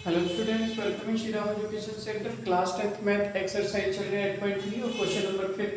Hello students, welcome in Shri Ram education centre. Class 10th math exercise चल रहा है 8.3 और क्वेश्चन नंबर 5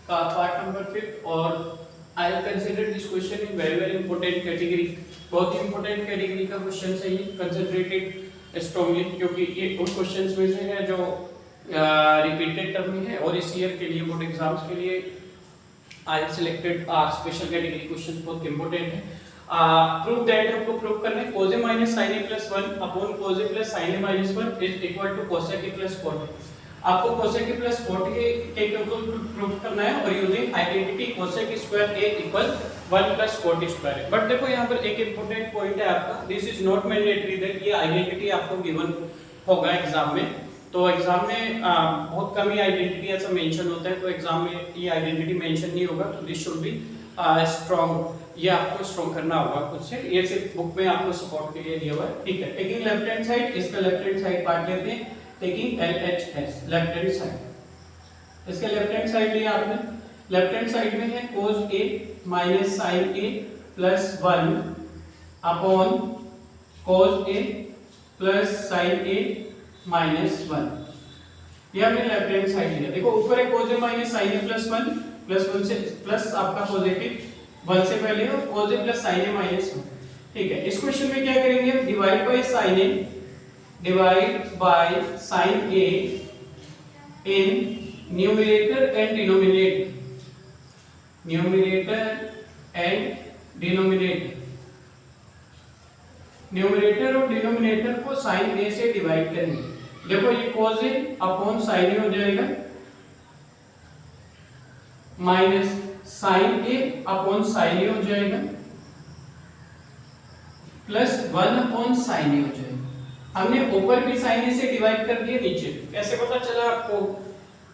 का पार्ट नंबर 5। और I have considered this question in very very important category. बहुत ही important category का question है ये, कंसंट्रेटेड स्ट्रांगली, क्योंकि ये उन क्वेश्चंस में से है जो रिपीटेड टर्म में है और इस ईयर के लिए बोर्ड एग्जाम्स के लिए I have selected special category question. बहुत इंपॉर्टेंट है। प्रूव दैट हमको प्रूव करना है cos a minus sin a plus 1 upon cos a plus sin a minus 1 is equal to cosec a plus cot a। आपको cosec a plus cot a के prove करना है और using identity cosec square a equal 1 plus cot square है। But देखो यहाँ पर एक इंपॉर्टेंट पॉइंट है आपका, this is not mandatory that ये आइडेंटिटी आपको गिवन होगा एग्जाम में। तो एग्जाम में बहुत कम ही आइडेंटिटी ऐसा मेंशन होता है, तो एग्जाम में ये आइडेंटिटी मेंशन नहीं होगा। तो दिस शुड बी स्ट्रॉन्ग, ये आपको स्ट्रॉन्ग करना होगा खुद से, ये सिर्फ बुक में आपको सपोर्ट के लिए दिया हुआ है। ठीक है, टेकिंग लेफ्ट हैंड साइड, इसका लेफ्ट हैंड साइड पार्ट लेते हैं। Taking LHS left hand side, इसका लेफ्ट हैंड साइड लिया आपने। लेफ्ट हैंड साइड में है cos a minus sin a plus 1 upon cos a plus sin a minus 1। ये हमने लेफ्ट हैंड साइड लिया। देखो ऊपर है cos a minus sin a plus 1 plus 1 से प्लस आपका पॉजिटिव 1 से पहले और cos a plus sin a minus 1। ठीक है, इस क्वेश्चन में क्या करेंगे, divide by sin a, divide by sin a in numerator and denominator, numerator and denominator. Numerator और डिनोमिनेटर को sin a से डिवाइड करेंगे। देखो ये cos a upon sin a हो जाएगा minus sin a upon sin a हो जाएगा प्लस 1 अपॉन sin a हो जाएगा। हमने ऊपर भी sin a से डिवाइड कर दिया, नीचे कैसे पता चला आपको?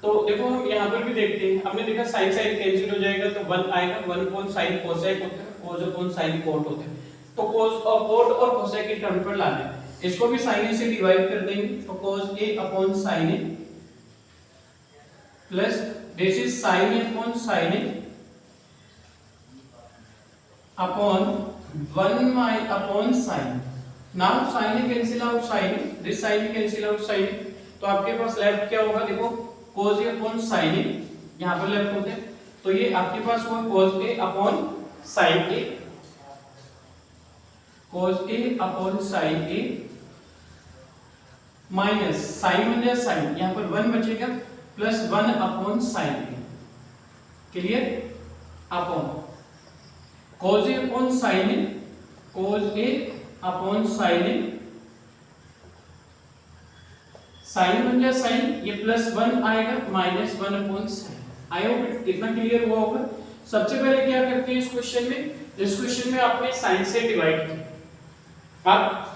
तो देखो हम यहाँ पर भी देखते हैं, हमने देखा sin sin कैंसिल हो जाएगा तो 1 आएगा, 1 अपॉन sin cosec होता है, cos अपॉन sin cot होता है। तो cos और cot और cosec के टर्म पर लाना है, इसको भी sin a से डिवाइड कर देंगे तो cos a upon sin a plus this is sin a upon sin a upon 1 upon sin। now sin a cancel out sin a, this sin a cancel out sin a, तो आपके पास left क्या होगा? देखो cos a upon sin a, यहाँ पर left होते हैं तो ये आपके पास हुआ cos a upon sin a, cos a upon sin a minus sin हो जाए sin, यहाँ पर 1 बचेगा plus 1 upon sin a। Clear? Upon cos a upon sin a, cos a upon sin a, sin बन जाए sin, ये plus 1 आएगा minus 1 upon sin। I hope इतना क्लियर हुआ होगा। सबसे पहले क्या करते हैं इस क्वेश्चन में, इस क्वेश्चन में आपने sin से डिवाइड किया। आप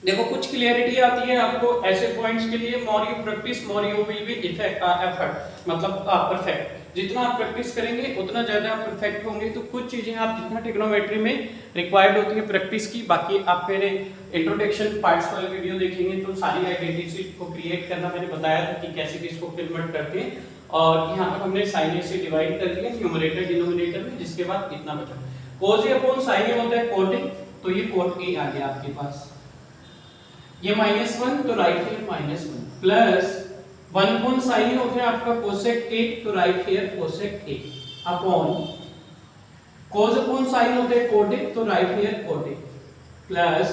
देखो कुछ क्लियरिटी आती है आपको ऐसे पॉइंट्स के लिए, more you practice more you will be effort, मतलब परफेक्ट। जितना आप प्रैक्टिस करेंगे उतना ज्यादा आप परफेक्ट होंगे। तो कुछ चीजें आप जितना ट्रिग्नोमेट्री में रिक्वायर्ड होती है प्रैक्टिस की, बाकी आप मेरे इंट्रोडक्शन पार्ट्स वाले वीडियो देखेंगे तो सारी आइडेंटिटी को क्रिएट करना मैंने बताया था कि कैसे किसको कन्वर्ट करते हैं। और यहाँ पर हमने sin a से डिवाइड कर दिया न्यूमरेटर डिनोमिनेटर में, जिसके बाद इतना बचा cos a upon sin a होता है cot a, तो ये cot a आ गया आपके पास। ये -1 तो right here -1 plus 1 upon sin a होता है आपका cosec a, तो right here cosec a upon cos upon sin होता है cot a, तो right here cot a plus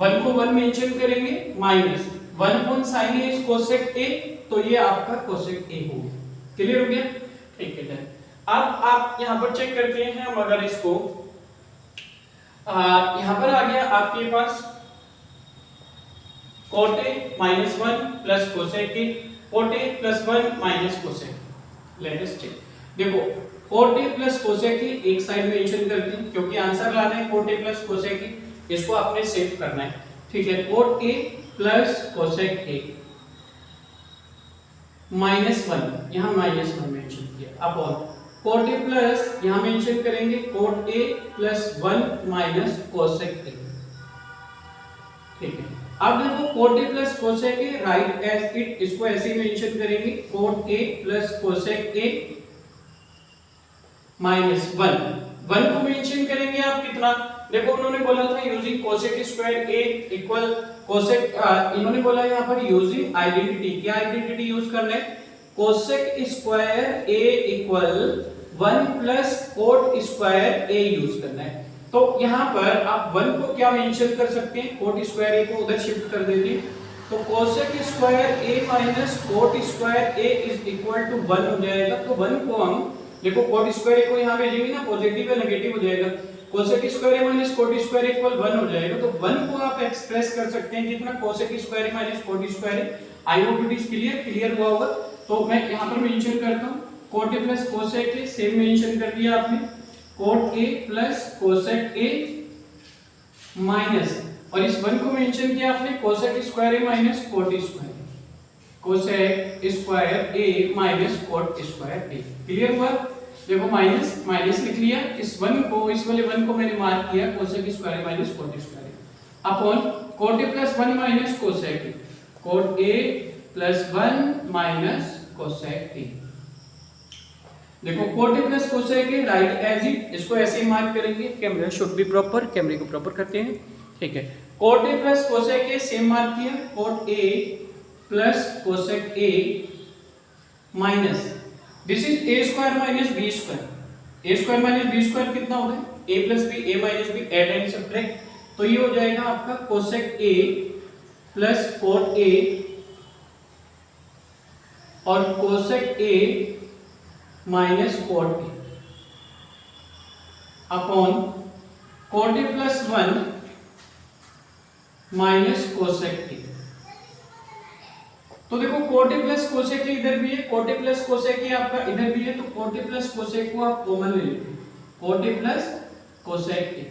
1 को 1 मेंशन करेंगे minus 1 upon sin a is cosec a, तो ये आपका cosec a हो गया। क्लियर हो गया? ठीक है। अब आप यहां पर चेक करते हैं, हम अगर इसको यहां पर आ गया आपके पास cot a minus 1 plus cosec a, cot a plus 1 minus cosec। Let us check. देखो cot a plus cosec a एक साइड मेंशन करते हैं क्योंकि आंसर लाना है cot a plus cosec a, इसको आपने सेव करना है। ठीक है, cot a plus cosec a -1, यहाँ -1 मेंशन किया अपॉन cot a plus यहाँ मेंशन करेंगे cot a plus 1 minus cosec a। ठीक है, अब देखो cot a plus cosec a right as it, इसको ऐसे ही मेंशन करेंगे cot a plus cosec a -1 को मेंशन करेंगे आप कितना? देखो उन्होंने बोला था यूजिंग कोसेक स्क्वायर ए इक्वल कोसेक, इन्होंने बोला यहाँ पर यूजिंग आइडेंटिटी, क्या आइडेंटिटी यूज करना है, कोसेक स्क्वायर ए इक्वल 1 प्लस कोट स्क्वायर ए यूज करना है। तो यहाँ पर आप 1 को क्या मेंशन कर सकते हैं, कोट स्क्वायर ए को उधर शिफ्ट कर देते हैं, तो cosec square A minus cot square A is equal to 1 हो जाएगा। तो 1 को हम देखो कोट स्क्वायर ए को यहाँ भेजेंगे ना, पॉजिटिव या नेगेटिव हो जाएगा, cosec square A minus cot square A equal 1 हो जाएगा। तो 1 को आप एक्सप्रेस कर सकते हैं कितना, cosec square A minus cot square A. I hope it is clear हुआ होगा। तो मैं यहाँ पर मेंशन करता हूँ cot A plus cosec A, same mention कर दिया आपने, cot A plus cosec A minus, और इस 1 को मेंशन किया आपने cosec square A minus cot square, cosec square A minus cot square A. Clear हुआ? देखो माइनस माइनस लिख लिया, इस 1 को, इस वाले 1 को मैंने मार्क किया cosec square A minus cot square A upon cot A plus 1 minus cosec A, cot A plus 1 minus cosec A. देखो cot A plus cosec A right as it, इसको ऐसे ही मार्क करेंगे, कैमरा शुड बी प्रॉपर, कैमरे को proper करते हैं, ठीक है। Cot A plus cosec A same mark किया, cot A plus cosec A minus, this is A square minus B square, A square minus B square कितना होगा, A plus B, A minus B, add and subtract, तो ये हो जाएगा आपका cosec A plus cot A और cosec A minus cot A upon cot A plus 1 minus cosec A. तो देखो कोट ए प्लस कोसेक इधर भी है, कोट ए प्लस कोसेक आपका इधर भी है, तो कोट ए प्लस कोसेक को आप कॉमन ले लेते हैं, कोट ए प्लस कोसेक ए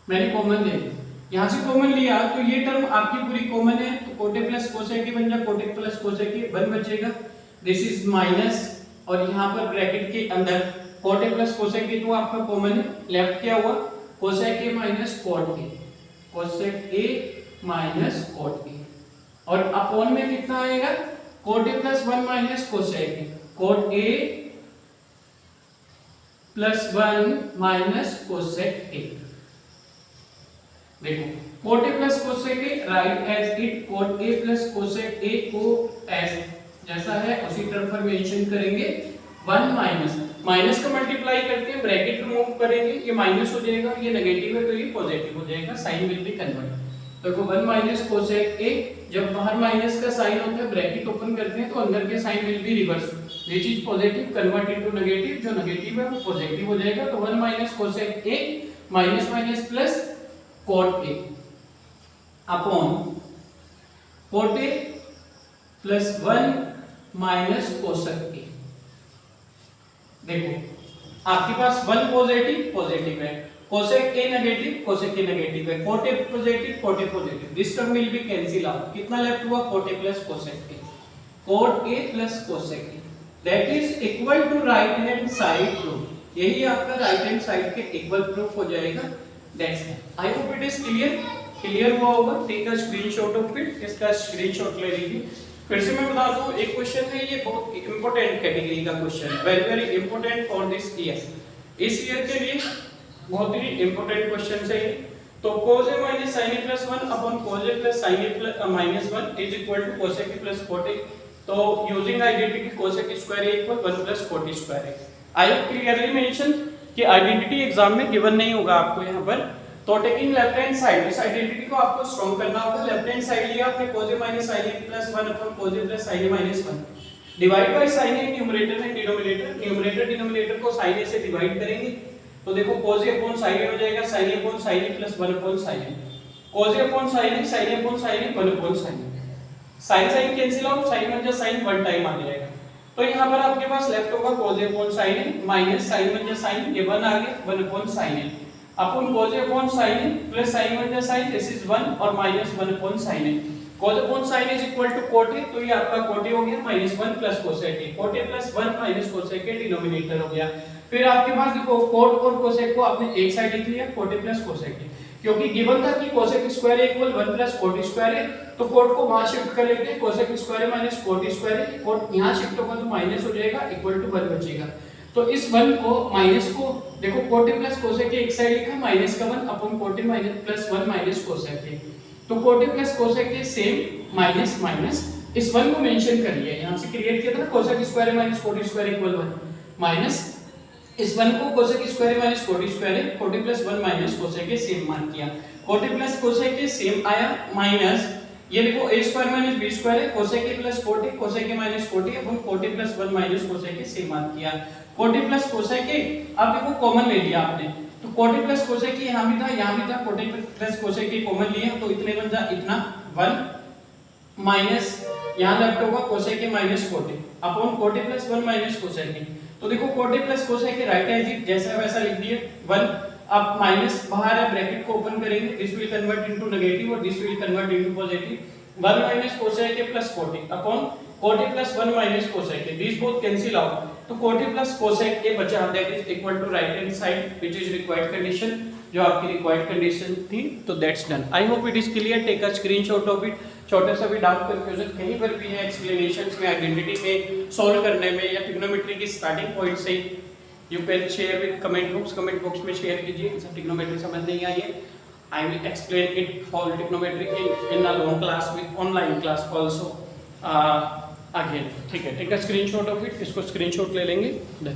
मैंने कॉमन ले लिया, यहां से कॉमन लिया तो ये टर्म आपकी पूरी कॉमन है, तो कोट ए प्लस कोसेक बन जाए कोट ए प्लस कोसेक 1 बचेगा, दिस इज माइनस, और यहां पर ब्रैकेट के अंदर कोट ए प्लस कोसेक तो आपका कॉमन है, लेफ्ट क्या हुआ cosec A minus cot A, cosec A minus cot A, और अपॉन में कितना आएगा cot A plus 1 minus cosec A, cot A plus 1 minus cosec A. देखो cot A plus cosec A right as it, cot A plus cosec A को as जैसा है उसी term पर मेंशन करेंगे, 1 माइनस, माइनस का मल्टीप्लाई करके bracket remove करेंगे, ये माइनस हो जाएगा, ये नेगेटिव है तो ये पॉजिटिव हो जाएगा, साइन विल बी कन्वर्ट। देखो 1 माइनस कोसेक ए, जब बाहर माइनस का साइन होता है ब्रैकेट ओपन करते हैं तो अंदर के sign will be reverse, which is positive convert into negative, जो नेगेटिव है वो पॉजिटिव हो जाएगा। तो 1 minus cosec A minus minus plus cot A upon cot A plus 1 minus cosec A. देखो आपके पास 1 पॉजिटिव पॉजिटिव है, cosec A negative, cosec A negative है, cot A positive, cot A positive, this term will be cancel out, कितना left हुआ cot A plus cosec A, cot A plus cosec A, that is equal to right hand side proof, यही आपका right hand side के equal proof हो जाएगा, that's it. I hope it is clear हुआ होगा। Take a screenshot of it, इसका screenshot ले लीजिए। फिर से मैं बता दूं, एक क्वेश्चन है, ये बहुत इंपॉर्टेंट कैटेगरी का क्वेश्चन है, very very important for this year, इस ईयर के लिए बहुत ही इंपॉर्टेंट क्वेश्चन है। तो cos a minus sin a plus 1 upon cos a plus sin a plus minus 1 is equal to cosec a plus cot a। तो using identity cosec square a equal 1 plus cot square a। I have clearly mention कि identity exam में given नहीं होगा आपको यहाँ पर, तो taking left hand side, इस आइडेंटिटी को आपको स्ट्रांग करना होगा। लेफ्ट हैंड साइड लिया आपने cos a minus sin a plus 1 upon cos a plus sin a minus 1 divide by sin a, numerator है डिनोमिनेटर, न्यूमरेटर डिनोमिनेटर को sin a से डिवाइड करेंगे, तो देखो cos a upon sin a हो जाएगा, sin a upon sin a plus 1 upon sin a, cos a upon sin a, sin a upon sin a 1 upon sin a, sin sin cancel out, sin बन जा sin 1 time आ जाएगा, तो यहाँ पर आपके पास left होगा cos a upon sin a minus sin बन जा sin, ये 1 आ गया 1 upon sin a upon cos a upon sin a plus sin बन जा sin, दिस इज 1 और minus 1 upon sin a, cos upon sin a is equal to cot a, तो ये आपका cot a हो गया minus 1 plus cosec a, cot a plus 1 minus cosec a denominator हो गया। फिर आपके पास देखो cot और cosec को आपने एक साइड लिख लिया cot a plus cosec a, क्योंकि गिवन था कि cosec square a equal 1 plus cot square a, तो cot को वहां शिफ्ट कर लेते हैं, cosec square a minus cot square a, cot यहां शिफ्ट होगा तो माइनस हो जाएगा इक्वल टू 1 बचेगा। तो इस 1 को माइनस को देखो कोटे प्लस कोसेक के एक साइड लिखा माइनस का 1 अपॉन कोटे माइनस प्लस 1 माइनस कोसेक के, तो कोटे प्लस कोसेक के सेम माइनस माइनस इस 1 को मेंशन करिए, यहां से क्रिएट किया था ना कोसेक स्क्वायर माइनस कोटे स्क्वायर इक्वल 1 माइनस इस 1 को कोसेक स्क्वायर माइनस कोटे स्क्वायर कोटे प्लस 1 माइनस कोसेक के सेम मान किया, कोटे प्लस कोसेक के सेम आया माइनस ये देखो a square minus b square है कोसेक के प्लस कोटे कोसेक के माइनस कोटे अपन कोटे प्लस 1 माइनस कोसेक के सेम मान किया, कोटे प्लस कोसेक के अब देखो कॉमन ले लिया आपने, तो कोटे प्लस कोसेक के यहां भी था कोटे प्लस कोसेक के कॉमन लिया तो इतने बन जा इतना 1 माइनस यहां लेफ्ट होगा कोसेक के माइनस कोटे upon cot plus 1 minus cosec के, तो देखो कोटे प्लस कोसेक के राइट हैंड जैसा वैसा लिख दिए 1 अब माइनस बाहर है ब्रैकेट को ओपन करेंगे this will convert into negative और this will convert into positive 1 minus cosec के plus cot upon cot plus 1 minus cosec के दिस बोथ कैंसिल आउट, तो कोटे प्लस कोसेक के बचा that is equal to right hand side which is required condition जो आपकी required condition थी, तो that's done. I hope it is clear, take a screenshot of it, छोटा सा भी डाउट कंफ्यूजन कहीं पर भी है एक्सप्लेनेशंस में आइडेंटिटी में सॉल्व करने में या ट्रिग्नोमेट्री की स्टार्टिंग पॉइंट से you can share with comment box में शेयर कीजिए कि ट्रिग्नोमेट्री समझ नहीं आई है, I will explain it for trigonometry in a long class with online class also again, ठीक है, take a screenshot of it, इसको स्क्रीनशॉट ले लेंगे। डन।